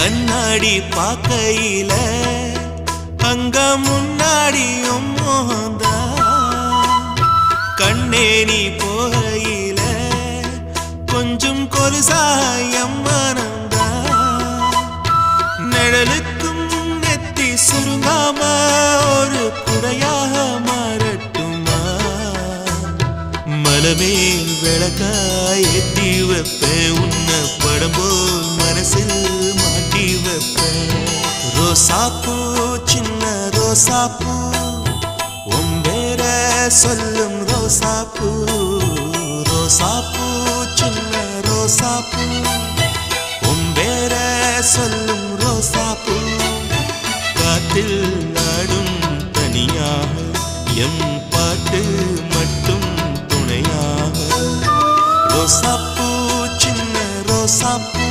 கண்ணாடி பார்க்கையில அங்க முன்னாடியும் மோகந்தா கண்ணே நீ போகையில கொஞ்சம் கொலுசாயம் மனந்தா நிழலுக்கும் நெத்தி சுருங்காம ஒரு குடையாக மாறட்டுமா மலமேல் விளக்காய் ஏத்தி வைப்பேன் உன்னை படம் போல் மனசில் மாட்டி வைப்பேன் ரோசாப்பூ சின்ன ரோசாப்பூ உன் பேர சொல்லும் ரோசாப்பூ ரோசாப்பூ சின்ன ரோசாப்பூ உன் பேர சொல்லும் ரோசாப்பூ காத்தில் நாடும் தனியாக எம் பாட்டு மட்டும் துணையாக ரோசாப்பூ சின்ன ரோசாப்பூ